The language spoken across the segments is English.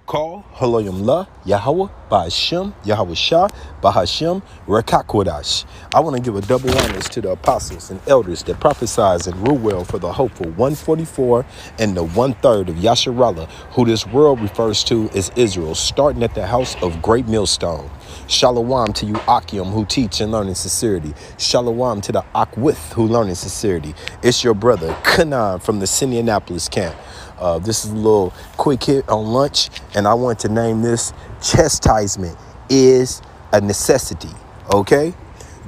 Call Haloyam La Yahweh Ba'ashem Yahweh Shah Bahashem Rekakwadash. I want to give a double honors to the apostles and elders that prophesied and rule well for the hopeful 144 and the 1/3 of Yasharallah, who this world refers to as Israel, starting at the house of Great Millstone. Shalom to you Akim who teach and learn in sincerity. Shalom to the Akwith who learn in sincerity. It's your brother Kanan from the Indianapolis camp. This is a little quick hit on lunch, and I want to name this Chastisement is a Necessity. Okay,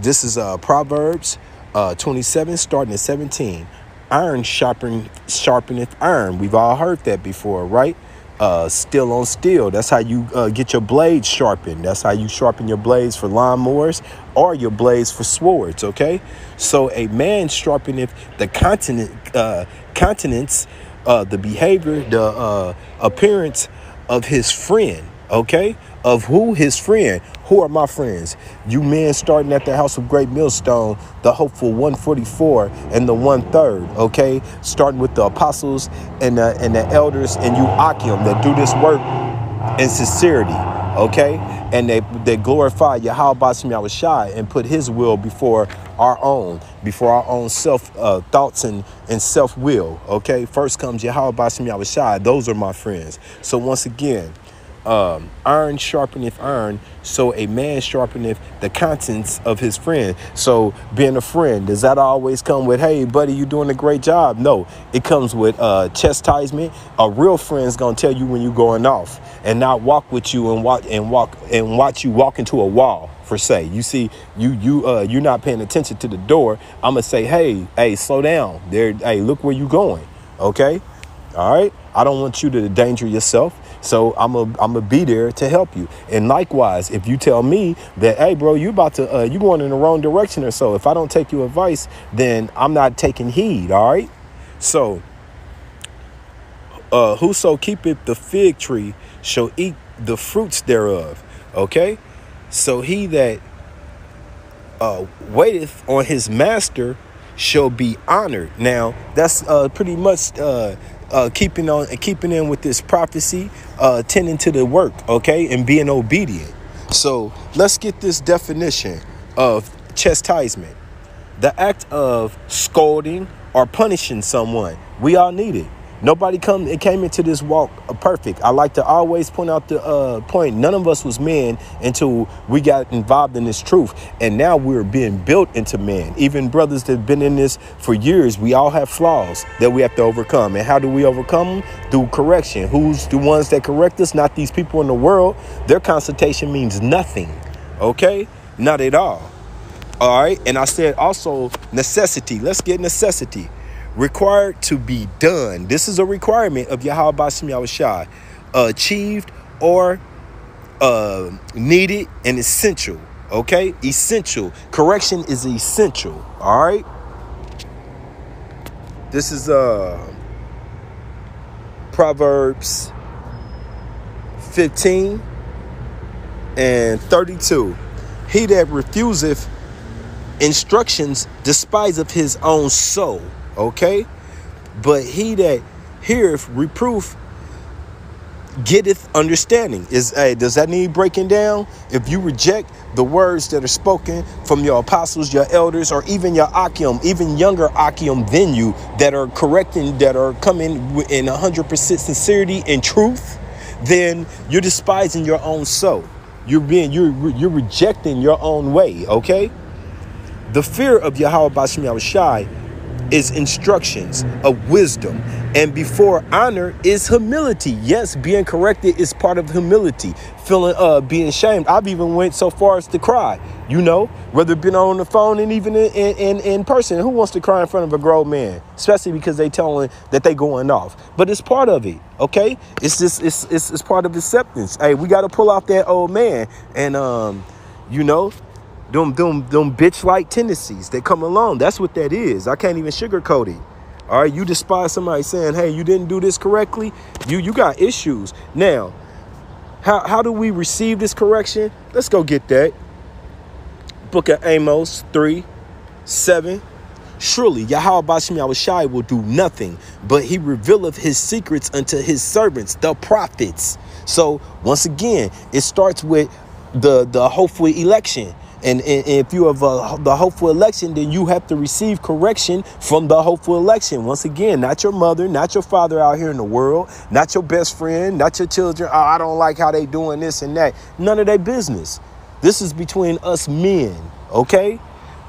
this is Proverbs 27 starting at 17. Iron sharpeneth iron. We've all heard that before, right? Steel on steel. That's how you get your blades sharpened. That's how you sharpen your blades for lawnmowers or your blades for swords. Okay, so a man sharpeneth the countenance, the behavior, the appearance of his friend. Okay, of who? His friend. Who are my friends? You men starting at the house of Great Millstone, the hopeful 144 and the 1/3. Okay, starting with the apostles and the elders and you Akim that do this work in sincerity. Okay, and they glorify Yahweh Ba'ashem Yahweh Shai and put his will before our own self thoughts and self will. Okay, first comes Yahweh Ba'ashem Yahweh Shai. Those are my friends. So once again, iron sharpeneth iron, so a man sharpeneth the countenance of his friend. So being a friend, does that always come with, hey buddy, you doing a great job? No, it comes with chastisement. A real friend's gonna tell you when you're going off and not walk with you and watch you walk into a wall. For say, you see, you're not paying attention to the door. I'm gonna say, hey, slow down there. Hey, look where you going. Okay, all right. I don't want you to endanger yourself. So I'm a be there to help you. And likewise, if you tell me that, hey, bro, you going in the wrong direction or so, if I don't take your advice, then I'm not taking heed. All right. So whoso keepeth the fig tree shall eat the fruits thereof. OK, so he that waiteth on his master shall be honored. Now, that's pretty much keeping in with this prophecy, tending to the work, okay, and being obedient. So let's get this definition of chastisement: the act of scolding or punishing someone. We all need it. Nobody came into this walk perfect. I like to always point out the point. None of us was men until we got involved in this truth. And now we're being built into men. Even brothers that have been in this for years, we all have flaws that we have to overcome. And how do we overcome them? Through correction. Who's the ones that correct us? Not these people in the world. Their consultation means nothing. Okay? Not at all. All right. And I said also necessity. Let's get necessity. Required to be done. This is a requirement of Yahweh Ba'ashem Yahweh Shai. Achieved or needed and essential. Okay? Essential. Correction is essential. All right? This is Proverbs 15 and 32. He that refuseth instructions despiseth his own soul. Okay, but he that heareth reproof getteth understanding. Does that need breaking down? If you reject the words that are spoken from your apostles, your elders, or even your Akim, even younger Akim than you, that are correcting, that are coming in 100% sincerity and truth, then you're despising your own soul. You're rejecting your own way. Okay, the fear of Yahweh Ba'ashem Yahweh Shai is instructions of wisdom, and before honor is humility. Yes, being corrected is part of humility. Being shamed. I've even went so far as to cry. Whether it been on the phone and even in person. Who wants to cry in front of a grown man, especially because they telling that they going off? But it's part of it. Okay, it's just it's part of acceptance. Hey, we got to pull off that old man and them bitch-like tendencies that come along. That's what that is. I can't even sugarcoat it. All right, you despise somebody saying, hey, you didn't do this correctly. You got issues. Now, how do we receive this correction? Let's go get that. Book of Amos 3:7. Surely Yahweh Ba'ashem Yahweh Shai will do nothing, but he revealeth his secrets unto his servants, the prophets. So once again, it starts with the hopeful election. And if you have the hopeful election, then you have to receive correction from the hopeful election. Once again, not your mother, not your father out here in the world, not your best friend, not your children. Oh, I don't like how they doing this and that. None of their business. This is between us men, okay?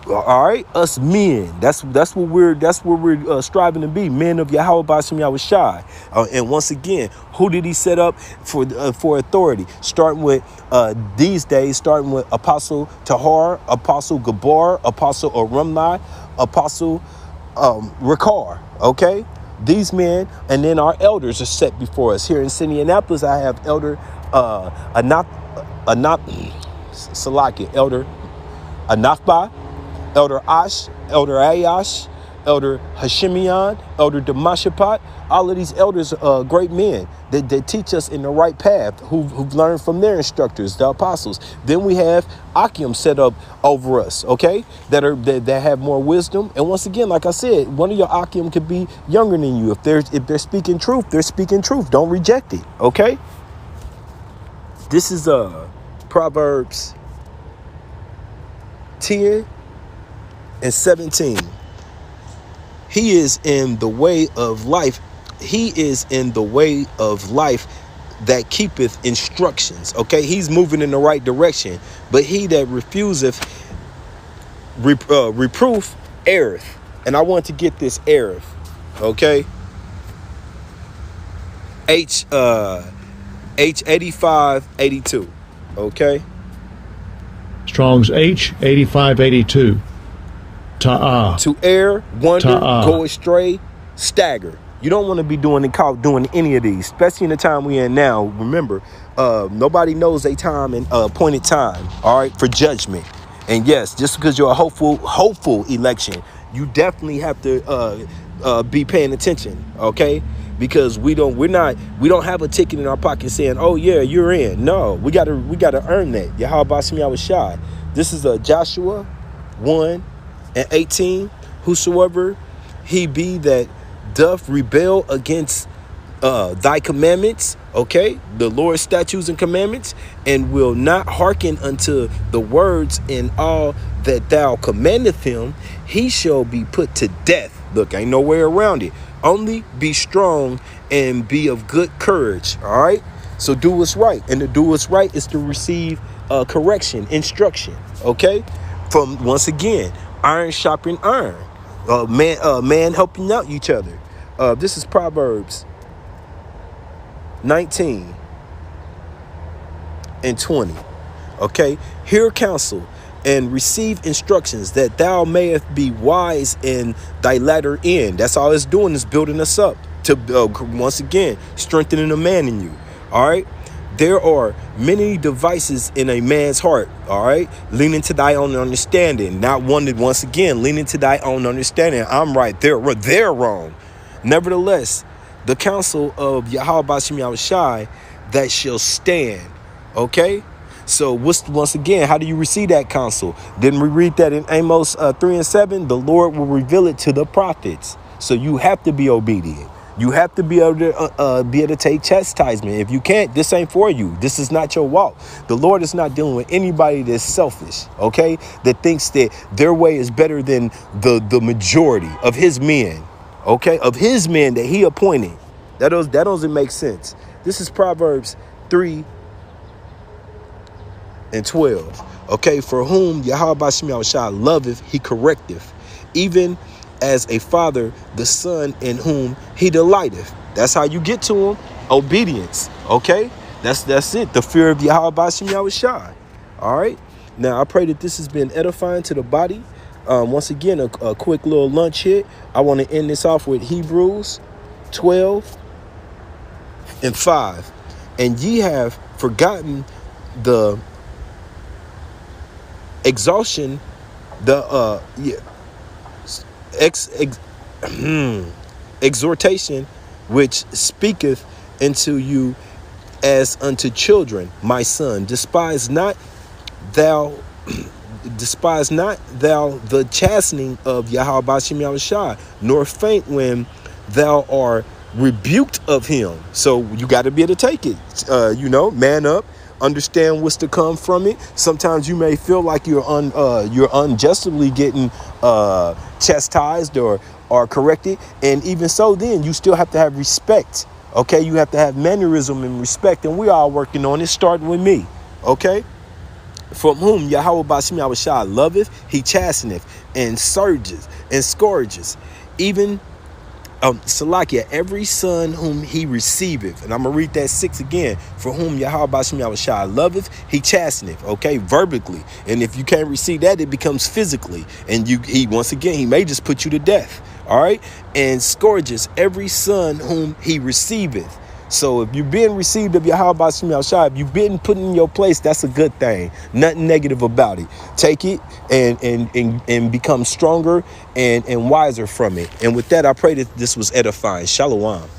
All right, us men. That's what we're striving to be, men of Yahweh B'Shem Yahushai. And once again, who did he set up for authority? Starting with these days, starting with Apostle Tahar, Apostle Gabar, Apostle Arumni, Apostle Ricard. Okay, these men, and then our elders are set before us. Here in Indianapolis, I have Elder Salaki, Elder Anafba, Elder Ash, Elder Ayash, Elder Hashemian, Elder Demashapat. All of these elders are great men that teach us in the right path, who've learned from their instructors, the apostles. Then we have Akim set up over us, okay, that have more wisdom. And once again, like I said, one of your Akim could be younger than you. If they're speaking truth, they're speaking truth. Don't reject it, okay? This is Proverbs 10 and 17. He is in the way of life. He is in the way of life that keepeth instructions. Okay, he's moving in the right direction. But he that refuseth reproof erreth. And I want to get this erreth. Okay. H 8582. Okay. Strong's H 8582. Ta'ah. To err, wonder, Ta'ah. go astray, stagger. You don't want to be doing any of these, especially in the time we're in now. Remember, nobody knows a time and appointed time, all right, for judgment. And yes, just because you're a hopeful election, you definitely have to be paying attention, okay? Because we don't have a ticket in our pocket saying, oh yeah, you're in. No, we gotta earn that. Yahweh B'Shem Yahushai. This is Joshua 1:18. Whosoever he be that doth rebel against thy commandments, okay, the Lord's statutes and commandments, and will not hearken unto the words in all that thou commandeth him, he shall be put to death. Look, ain't no way around it. Only be strong and be of good courage. All right. So do what's right. And to do what's right is to receive correction, instruction. OK, from, once again, iron sharpening iron, man helping out each other. This is Proverbs 19 and 20. OK, hear counsel and receive instructions that thou mayest be wise in thy latter end. That's all it's doing, is building us up to, once again, strengthening the man in you. All right. There are many devices in a man's heart. All right. Leaning to thy own understanding. Not one, once again, leaning to thy own understanding. I'm right. They're wrong. Nevertheless, the counsel of Yahweh B'Shem Yahushai that shall stand. Okay. So once again, how do you receive that counsel? Didn't we read that in Amos 3:7? The Lord will reveal it to the prophets. So you have to be obedient. You have to be able to take chastisement. If you can't, this ain't for you. This is not your walk. The Lord is not dealing with anybody that's selfish, okay? That thinks that their way is better than the majority of his men, okay? Of his men that he appointed. That doesn't make sense. This is Proverbs 3 and 12. Okay, for whom Yahweh B'Shem Yahushai loveth, he correcteth, even as a father the son in whom he delighteth. That's how you get to him. Obedience. Okay, that's it. The fear of Yahweh B'Shem Yahushai. All right. Now I pray that this has been edifying to the body. Once again, a quick little lunch hit. I want to end this off with Hebrews 12 and 5. And ye have forgotten the exhaustion, exhortation which speaketh unto you as unto children, my son. Despise not thou the chastening of Yahweh B'Shem Yahushai, nor faint when thou art rebuked of him. So you got to be able to take it, man up, understand what's to come from it. Sometimes you may feel like you're unjustly getting chastised or corrected. And even so, then you still have to have respect. Okay, you have to have mannerism and respect. And we are working on it, starting with me. Okay. From whom Yahweh Bashim Yahushua loveth, he chasteneth and scourges, even Salakia, every son whom he receiveth. And I'm gonna read that 6 again. For whom Yahweh Bashim Yahushua loveth, he chasteneth. Okay, verbally. And if you can't receive that, it becomes physically. And he may just put you to death. All right, and scourges every son whom he receiveth. So if you're being received of Yahweh Bashim Yahushua, if you've been put in your place, that's a good thing. Nothing negative about it. Take it and become stronger and wiser from it. And with that, I pray that this was edifying. Shalom.